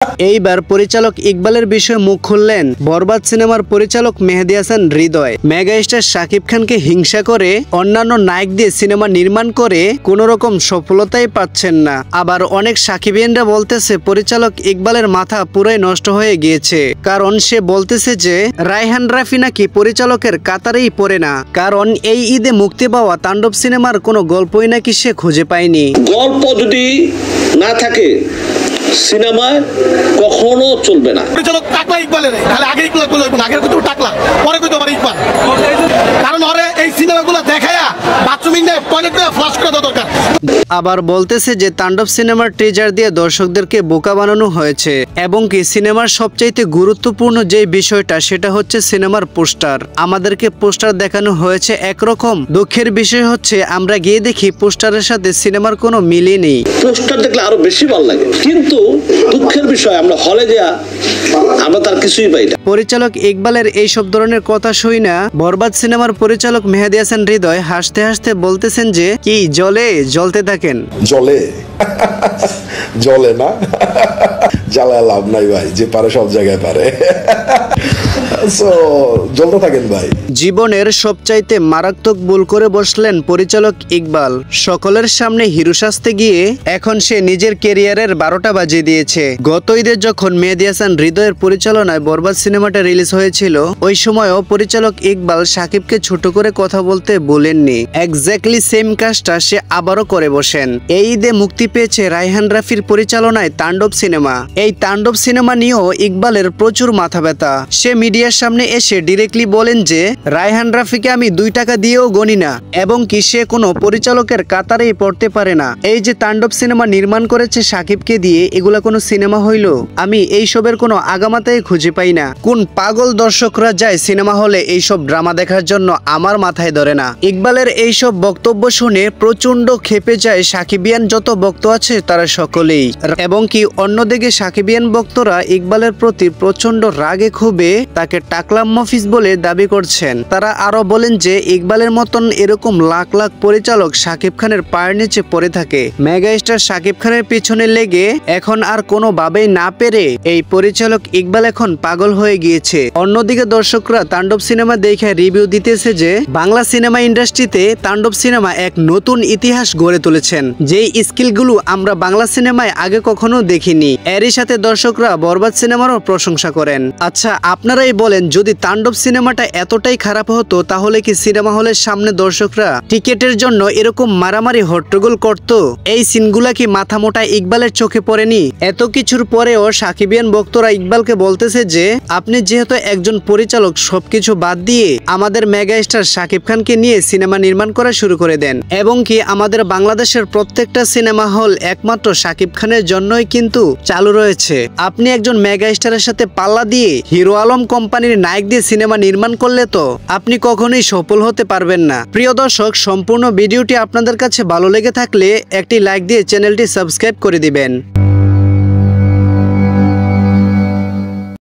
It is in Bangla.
এইবার পরিচালক ইকবালের বিষয়ে মুখ খুললেন বরবাদ সিনেমার পরিচালক মেহেদী হাসান হৃদয়। মেগা স্টার শাকিব খানকে হিংসা করে অন্যান্য নায়ক দিয়ে সিনেমা নির্মাণ করে কোনো রকম সফলতাই পাচ্ছেন না। আবার অনেক সাকিবিয়ানরা বলতেছে পরিচালক ইকবালের মাথা পুরাই নষ্ট হয়ে গিয়েছে, কারণ সে বলতেছে যে রায়হান রাফি নাকি পরিচালকের কাতারেই পড়ে না, কারণ এই ঈদে মুক্তি পাওয়া তাণ্ডব সিনেমার কোনো গল্পই নাকি সে খুঁজে পায়নি। গল্প যদি না থাকে সিনেমায় কখনো চলবে না। পরিচালক টাকলা ইকবালের তাহলে আগে ইকবাল বলে আগের কত টাকলা পরে কইতো আমার ইকবাল, কারণ ওরে এই সিনেমাগুলো দেখায়া বাথরুমিং না টয়লেটে ফ্লাশ করে দেওয়া দরকার। আবার বলতেছে যে তাণ্ডব সিনেমার ট্রেজার দিয়ে দর্শকদেরকে বোকা বানানো হয়েছে, এবং কি সিনেমার সবচাইতে গুরুত্বপূর্ণ যে বিষয়টা সেটা হচ্ছে সিনেমার পোস্টার। আমাদেরকে পোস্টার দেখানো হয়েছে একরকম, দুঃখের বিষয় হচ্ছে আমরা গিয়ে দেখি পোস্টারের সাথে সিনেমার কোনো মিলই নেই। পোস্টার দেখলে আরো বেশি ভালো লাগে, কিন্তু দুঃখের বিষয় আমরা হলে যাওয়া আমরা তার কিছুই পাই না। পরিচালক ইকবালের এইসব ধরনের কথা শুই না বরবাদ সিনেমার পরিচালক মেহেদী হাসান হৃদয় হাসতে হাসতে বলতেছেন যে কি জ্বলে জ্বলতে থাকেন। জ্বলে জ্বলে না, জ্বালায় লাভ নাই ভাই, যে পারে সব জায়গায় পারে। জ্বলতে থাকেন ভাই। জীবনের সবচাইতে মারাত্মক ভুল করে বসলেন পরিচালক ইকবাল। সকলের সামনে হিরো সাজতে গিয়ে এখন সে নিজের ক্যারিয়ারের 12টা বাজিয়ে দিয়েছে। গত ঈদে যখন মেহেদী হাসান হৃদয়ের পরিচালনায় বরবাদ সিনেমাটা রিলিজ হয়েছিল, ওই সময়ও পরিচালক ইকবাল শাকিবকে ছোট করে কথা বলতে বলেননি। এক্স্যাক্টলি সেম কাজটা সে আবারও করে বসেন। এই ঈদে মুক্তি পেয়েছে রায়হান রাফির পরিচালনায় তাণ্ডব সিনেমা। এই তাণ্ডব সিনেমা নিয়েও ইকবালের প্রচুর মাথা ব্যথা। সে মিডিয়ার সামনে এসে ডিরেক্টলি বলেন যে রায়হান রাফিকে আমি 2 টাকা দিয়েও গণি না, এবং কি সে কোনো পরিচালকের কাতারেই পড়তে পারে না। এই যে তাণ্ডব সিনেমা নির্মাণ করেছে শাকিবকে দিয়ে, এগুলা কোনো সিনেমা হইল? আমি এইসবের কোনো আগামাতাই খুঁজে পাই না। কোন পাগল দর্শকরা যায় সিনেমা হলে এইসব ড্রামা দেখার জন্য আমার মাথায় ধরে না। ইকবালের এইসব বক্তব্য শুনে প্রচন্ড ক্ষেপে যায় সাকিবিয়ান যত ভক্ত আছে তারা সকলেই, এবং কি অন্যদিকে সাকিবিয়ান ভক্তরা ইকবালের প্রতি প্রচন্ড রাগে ক্ষোভে তাকে টাকলা মফিজ বলে দাবি করছেন। তারা আরো বলেন যে ইকবালের মতন এরকম লাখ লাখ পরিচালক শাকিব খানের পায়ের নিচে পড়ে থাকে। মেগা স্টার শাকিব খানের পিছনে লেগে এখন আর কোনোভাবেই না পেরে এই পরিচালক ইকবাল এখন পাগল হয়ে গিয়েছে। অন্যদিকে দর্শকরা তাণ্ডব সিনেমা দেখে রিভিউ দিতেছে যে বাংলা সিনেমা ইন্ডাস্ট্রিতে তাণ্ডব সিনেমা এক নতুন ইতিহাস গড়ে তুলেছেন, যেই স্কিলগুলো আমরা বাংলা সিনেমায় আগে কখনো দেখিনি। এরই সাথে দর্শকরা বরবাদ সিনেমারও প্রশংসা করেন। আচ্ছা আপনারাই বলেন, যদি তাণ্ডব সিনেমাটা এতটাই খারাপ হতো তাহলে কি সিনেমা হলের সামনে দর্শকরা টিকেটের জন্য এরকম মারামারি হট্টগোল করত? এই সিনগুলা কি মাথা মোটা ইকবালের চোখে পড়েনি? এত কিছুর পরেও সাকিবিয়ান ভক্তরা ইকবালকে বলতেছে যে আপনি যেহেতু একজন পরিচালক, সবকিছু বাদ দিয়ে আমাদের মেগা স্টার শাকিব খানকে নিয়ে সিনেমা নির্মাণ করা শুরু করে দেন, এবং কি আমাদের বাংলাদেশের প্রত্যেকটা সিনেমা হল একমাত্র শাকিব খানের জন্যই কিন্তু চালু রয়েছে। আপনি একজন মেগা স্টারের সাথে পাল্লা দিয়ে হিরো আলম কোম্পানির নায়ক দিয়ে সিনেমা নির্মাণ করলে তো আপনি কখনোই সফল হতে পারবেন না। প্রিয় দর্শক, সম্পূর্ণ ভিডিওটি আপনাদের কাছে ভালো লেগে থাকলে একটি লাইক দিয়ে চ্যানেলটি সাবস্ক্রাইব করে দিবেন।